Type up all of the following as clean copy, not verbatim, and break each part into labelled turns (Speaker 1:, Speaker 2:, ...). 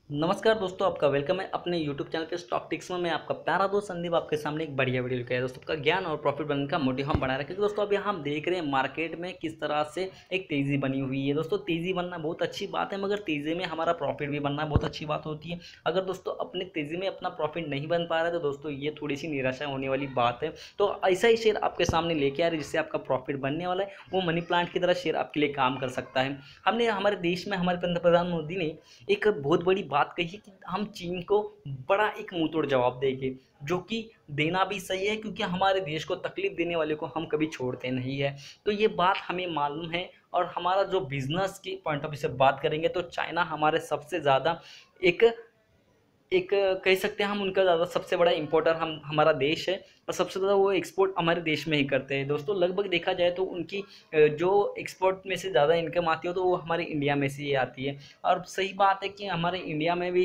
Speaker 1: नमस्कार दोस्तों, आपका वेलकम है अपने YouTube चैनल पे स्टॉक टिक्स में। मैं आपका प्यारा दोस्त संदीप आपके सामने एक बढ़िया वीडियो लेकर आया दोस्तों। आपका ज्ञान और प्रॉफिट बनने का मोटिव हम बना रहे हैं, क्योंकि दोस्तों अभी हम देख रहे हैं मार्केट में किस तरह से एक तेज़ी बनी हुई है। दोस्तों तेज़ी बनना बहुत अच्छी बात है, मगर तेज़ी में हमारा प्रॉफिट भी बनना बहुत अच्छी बात होती है। अगर दोस्तों अपने तेज़ी में अपना प्रॉफिट नहीं बन पा रहा है तो दोस्तों ये थोड़ी सी निराशा होने वाली बात है। तो ऐसा ही शेयर आपके सामने लेके आ रहे हैं जिससे आपका प्रॉफिट बनने वाला है। वो मनी प्लांट की तरह शेयर आपके लिए काम कर सकता है। हमने हमारे देश में हमारे पंतप्रधान मोदी ने एक बहुत बड़ी बात कही कि हम चीन को बड़ा एक मुंह तोड़ जवाब देंगे, जो कि देना भी सही है, क्योंकि हमारे देश को तकलीफ देने वाले को हम कभी छोड़ते नहीं है। तो ये बात हमें मालूम है। और हमारा जो बिजनेस की पॉइंट ऑफ व्यू से बात करेंगे तो चाइना हमारे सबसे ज़्यादा एक एक कह सकते हैं हम उनका ज़्यादा सबसे बड़ा इंपोर्टर हम हमारा देश है। और सबसे ज़्यादा वो एक्सपोर्ट हमारे देश में ही करते हैं दोस्तों। लगभग देखा जाए तो उनकी जो एक्सपोर्ट में से ज़्यादा इनकम आती है तो वो हमारे इंडिया में से ही आती है। और सही बात है कि हमारे इंडिया में भी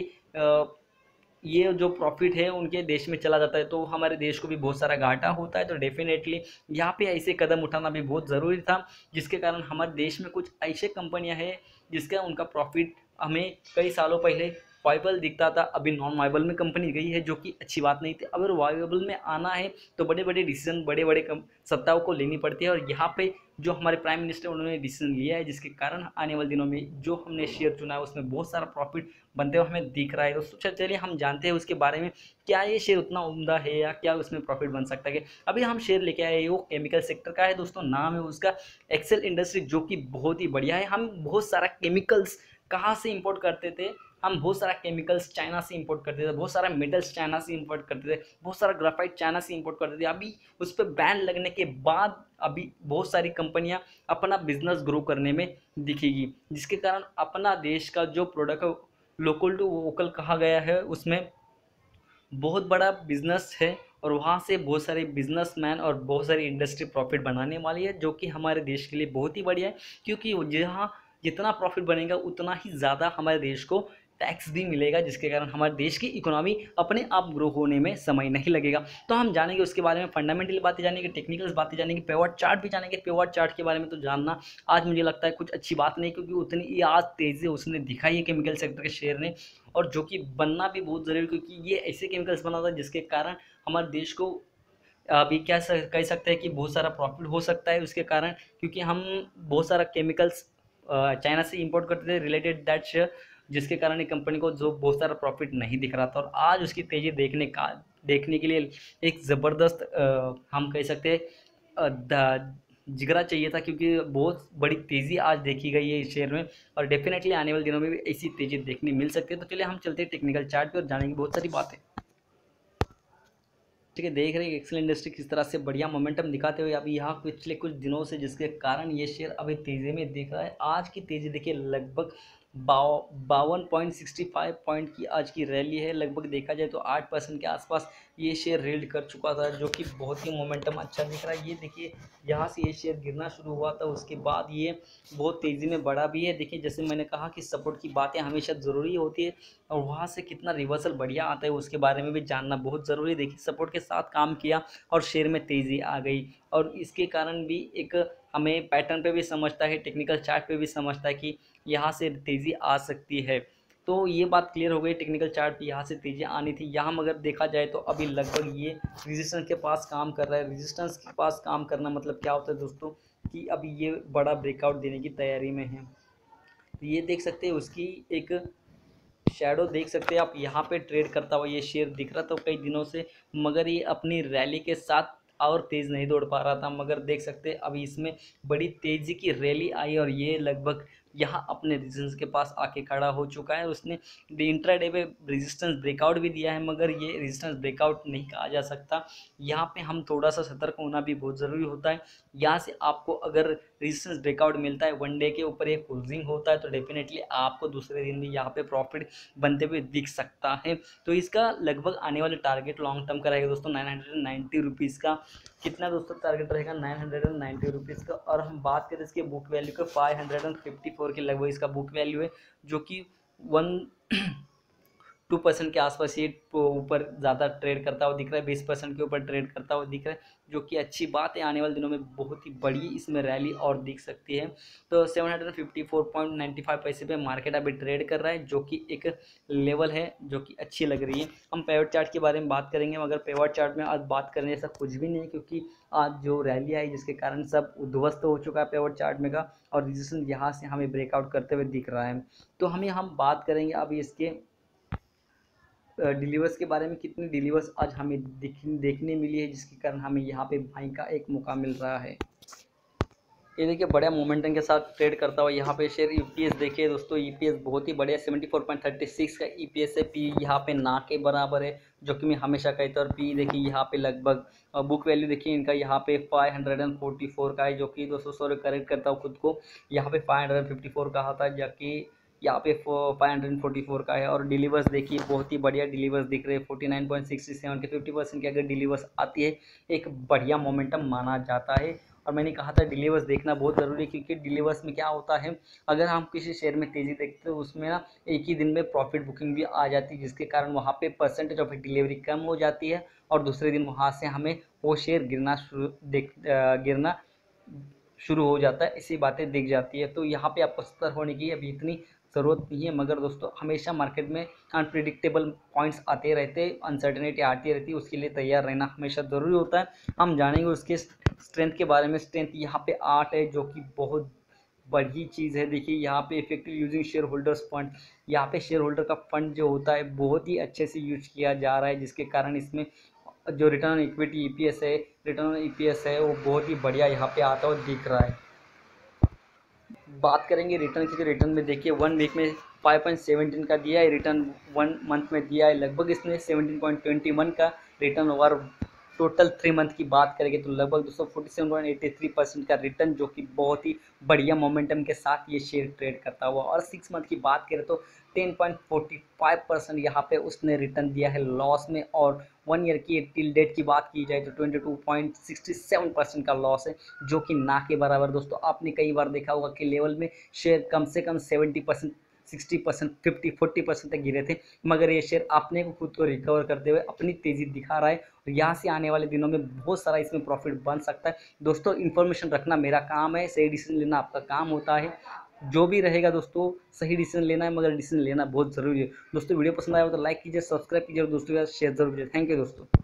Speaker 1: ये जो प्रॉफिट है उनके देश में चला जाता है तो हमारे देश को भी बहुत सारा घाटा होता है। तो डेफिनेटली यहाँ पे ऐसे कदम उठाना भी बहुत ज़रूरी था, जिसके कारण हमारे देश में कुछ ऐसे कंपनियां हैं जिसका उनका प्रॉफिट हमें कई सालों पहले वाइबल दिखता था, अभी नॉन वाइबल में कंपनी गई है, जो कि अच्छी बात नहीं थी। अगर वाइबल में आना है तो बड़े बड़े डिसीजन बड़े बड़े सत्ताओं को लेनी पड़ती है। और यहाँ पे जो हमारे प्राइम मिनिस्टर उन्होंने डिसीजन लिया है, जिसके कारण आने वाले दिनों में जो हमने शेयर चुना है उसमें बहुत सारा प्रॉफिट बनते हुए हमें दिख रहा है। दोस्तों चलिए हम जानते हैं उसके बारे में, क्या ये शेयर उतना उम्दा है या क्या उसमें प्रॉफिट बन सकता है। अभी हम शेयर लेके आए वो केमिकल सेक्टर का है दोस्तों। नाम है उसका एक्सेल इंडस्ट्री, जो कि बहुत ही बढ़िया है। हम बहुत सारा केमिकल्स कहाँ से इंपोर्ट करते थे, हम बहुत सारा केमिकल्स चाइना से इंपोर्ट करते थे, बहुत सारा मेटल्स चाइना से इंपोर्ट करते थे, बहुत सारा ग्राफाइट चाइना से इंपोर्ट करते थे। अभी उस पर बैन लगने के बाद अभी बहुत सारी कंपनियां अपना बिजनेस ग्रो करने में दिखेगी, जिसके कारण अपना देश का जो प्रोडक्ट लोकल टू वोकल कहा गया है उसमें बहुत बड़ा बिजनेस है। और वहाँ से बहुत सारे बिजनेसमैन और बहुत सारी इंडस्ट्री प्रॉफिट बनाने वाली है, जो कि हमारे देश के लिए बहुत ही बढ़िया है। क्योंकि जहाँ जितना प्रॉफिट बनेगा उतना ही ज़्यादा हमारे देश को टैक्स भी मिलेगा, जिसके कारण हमारे देश की इकोनॉमी अपने आप ग्रो होने में समय नहीं लगेगा। तो हम जानेंगे उसके बारे में, फंडामेंटल बातें जानेंगे, टेक्निकल्स बातें जानेंगे, पेवट चार्ट भी जानेंगे। पेवट चार्ट के बारे में तो जानना आज मुझे लगता है कुछ अच्छी बात नहीं, क्योंकि उतनी ही आज तेज़ी उसने दिखाई है केमिकल सेक्टर के शेयर ने। और जो कि बनना भी बहुत ज़रूरी, क्योंकि ये ऐसे केमिकल्स बनाता है जिसके कारण हमारे देश को अभी क्या कह सकते हैं कि बहुत सारा प्रॉफिट हो सकता है उसके कारण। क्योंकि हम बहुत सारा केमिकल्स चाइना से इंपोर्ट करते थे रिलेटेड दैट शेयर, जिसके कारण ये कंपनी को जो बहुत सारा प्रॉफिट नहीं दिख रहा था। और आज उसकी तेज़ी देखने के लिए एक ज़बरदस्त हम कह सकते हैं जिगरा चाहिए था, क्योंकि बहुत बड़ी तेज़ी आज देखी गई है इस शेयर में। और डेफिनेटली आने वाले दिनों में भी ऐसी तेज़ी देखने मिल सकती है। तो चलिए हम चलते हैं टेक्निकल चार्ट पे और जानेंगे बहुत सारी बातें। ठीक है, देख रहे हैं एक्सेल इंडस्ट्री किस तरह से बढ़िया मोमेंटम दिखाते हुए अभी यहाँ पिछले कुछ दिनों से, जिसके कारण ये शेयर अभी तेज़ी में दिख रहा है। आज की तेज़ी देखिए लगभग 52.65 पॉइंट की आज की रैली है। लगभग देखा जाए तो 8% के आसपास ये शेयर रील्ड कर चुका था, जो कि बहुत ही मोमेंटम अच्छा दिख रहा है। ये देखिए यहाँ से ये शेयर गिरना शुरू हुआ था, उसके बाद ये बहुत तेज़ी में बढ़ा भी है। देखिए जैसे मैंने कहा कि सपोर्ट की बातें हमेशा ज़रूरी होती है, और वहाँ से कितना रिवर्सल बढ़िया आता है उसके बारे में भी जानना बहुत ज़रूरी है। देखिए सपोर्ट के साथ काम किया और शेयर में तेज़ी आ गई, और इसके कारण भी एक हमें पैटर्न पे भी समझता है, टेक्निकल चार्ट पे भी समझता है कि यहाँ से तेज़ी आ सकती है। तो ये बात क्लियर हो गई, टेक्निकल चार्ट पे यहाँ से तेज़ी आनी थी। यहाँ मगर देखा जाए तो अभी लगभग ये रेजिस्टेंस के पास काम कर रहा है। रेजिस्टेंस के पास काम करना मतलब क्या होता है दोस्तों, कि अभी ये बड़ा ब्रेकआउट देने की तैयारी में है। तो ये देख सकते हैं उसकी एक शैडो देख सकते हैं आप, यहाँ पे ट्रेड करता हुआ ये शेयर दिख रहा था कई दिनों से, मगर ये अपनी रैली के साथ और तेज़ नहीं दौड़ पा रहा था। मगर देख सकते हैं अभी इसमें बड़ी तेज़ी की रैली आई और ये लगभग यहाँ अपने रेजिस्टेंस के पास आके खड़ा हो चुका है। उसने इंट्राडे पे रेजिस्टेंस ब्रेकआउट भी दिया है, मगर ये रेजिस्टेंस ब्रेकआउट नहीं कहा जा सकता। यहाँ पे हम थोड़ा सा सतर्क होना भी बहुत ज़रूरी होता है। यहाँ से आपको अगर रेजिस्टेंस ब्रेकआउट मिलता है, वन डे के ऊपर एक क्लोजिंग होता है, तो डेफिनेटली आपको दूसरे दिन भी यहाँ पे प्रॉफिट बनते हुए दिख सकता है। तो इसका लगभग आने वाले टारगेट लॉन्ग टर्म का रहेगा दोस्तों 990 रुपीज़ का। कितना दोस्तों टारगेट रहेगा 990 रुपीज़ का। और हम बात करें इसके बुक वैल्यू का 554 के लगभग इसका बुक वैल्यू है, जो कि वन 2% के आसपास ये ऊपर ज़्यादा ट्रेड करता हुआ दिख रहा है, 20% के ऊपर ट्रेड करता हुआ दिख रहा है, जो कि अच्छी बात है। आने वाले दिनों में बहुत ही बड़ी इसमें रैली और दिख सकती है। तो 754.95 पैसे पे मार्केट अभी ट्रेड कर रहा है, जो कि एक लेवल है जो कि अच्छी लग रही है। हम पेवट चार्ट के बारे में बात करेंगे, मगर पेवट चार्ट में आज बात करने जैसा कुछ भी नहीं है, क्योंकि आज जो रैली आई जिसके कारण सब उध्वस्त हो चुका है पेवट चार्ट में का, और रेजिस्टेंस यहाँ से हमें ब्रेकआउट करते हुए दिख रहा है। तो हम बात करेंगे अभी इसके डिलीवर्स के बारे में। कितनी डिलीवर्स आज हमें देखने मिली है, जिसके कारण हमें यहाँ पे बाइंग का एक मौका मिल रहा है। ये देखिए बड़ा मोमेंटम के साथ ट्रेड करता हुआ यहाँ पे शेयर। ईपीएस देखिए दोस्तों, ईपीएस बहुत ही बढ़िया 74.36 का ईपीएस है। पी यहाँ पे ना के बराबर है, जो कि मैं हमेशा कहता हूँ। और पी देखिए यहाँ पे लगभग, बुक वैल्यू देखिए इनका यहाँ पे 544 का है, जो कि दोस्तों सॉरी करेक्ट करता हूँ खुद को, यहाँ पे 554 का था, जबकि यहाँ पे 544 का है। और डिलीवर्स देखिए बहुत ही बढ़िया डिलीवर्स दिख रहे हैं 49.67 के। 50% की अगर डिलीवर्स आती है, एक बढ़िया मोमेंटम माना जाता है। और मैंने कहा था डिलीवर्स देखना बहुत ज़रूरी है, क्योंकि डिलीवर्स में क्या होता है, अगर हम किसी शेयर में तेज़ी देखते हैं, उसमें ना एक ही दिन में प्रॉफिट बुकिंग भी आ जाती है, जिसके कारण वहाँ पे परसेंटेज ऑफ डिलीवरी कम हो जाती है, और दूसरे दिन वहाँ से हमें वो शेयर गिरना शुरू हो जाता है। ऐसी बातें दिख जाती है। तो यहाँ पे आपको सतर्क होने की अभी इतनी ज़रूरत नहीं है, मगर दोस्तों हमेशा मार्केट में अनप्रिडिक्टेबल पॉइंट्स आते रहते हैं, अनसर्टेनिटी आती रहती है, उसके लिए तैयार रहना हमेशा ज़रूरी होता है। हम जानेंगे उसके स्ट्रेंथ के बारे में। स्ट्रेंथ यहाँ पे 8 है, जो कि बहुत बड़ी चीज़ है। देखिए यहाँ पे effective using share holders fund, यहाँ पे शेयर होल्डर का फंड जो होता है बहुत ही अच्छे से यूज किया जा रहा है, जिसके कारण इसमें जो रिटर्न ऑन इक्विटी ईपीएस है, रिटर्न ऑन ईपीएस है, वो बहुत ही बढ़िया यहाँ पे आता हुआ दिख रहा है। बात करेंगे रिटर्न की, तो रिटर्न में देखिए 1 वीक में 5.17 का दिया है रिटर्न, 1 मंथ में दिया है लगभग इसने 17.21 का रिटर्न ओवर। टोटल 3 मंथ की बात करेंगे तो लगभग 247.83% का रिटर्न, जो कि बहुत ही बढ़िया मोमेंटम के साथ ये शेयर ट्रेड करता हुआ। और 6 मंथ की बात करें तो 10.45% यहाँ पे उसने रिटर्न दिया है लॉस में। और 1 ईयर की टिल डेट की बात की जाए तो 22.67% का लॉस है, जो कि ना के बराबर। दोस्तों आपने कई बार देखा होगा कि लेवल में शेयर कम से कम 70%, 60%, 50-40% तक गिरे थे, मगर ये शेयर अपने को खुद को रिकवर करते हुए अपनी तेज़ी दिखा रहा है, और यहाँ से आने वाले दिनों में बहुत सारा इसमें प्रॉफिट बन सकता है। दोस्तों इन्फॉर्मेशन रखना मेरा काम है, सही डिसीजन लेना आपका काम होता है। जो भी रहेगा दोस्तों सही डिसीजन लेना है, मगर डिसीजन लेना बहुत ज़रूरी है। दोस्तों वीडियो पसंद आया हो तो लाइक कीजिए, सब्सक्राइब कीजिए और दोस्तों के साथ शेयर जरूर कीजिए। थैंक यू दोस्तों।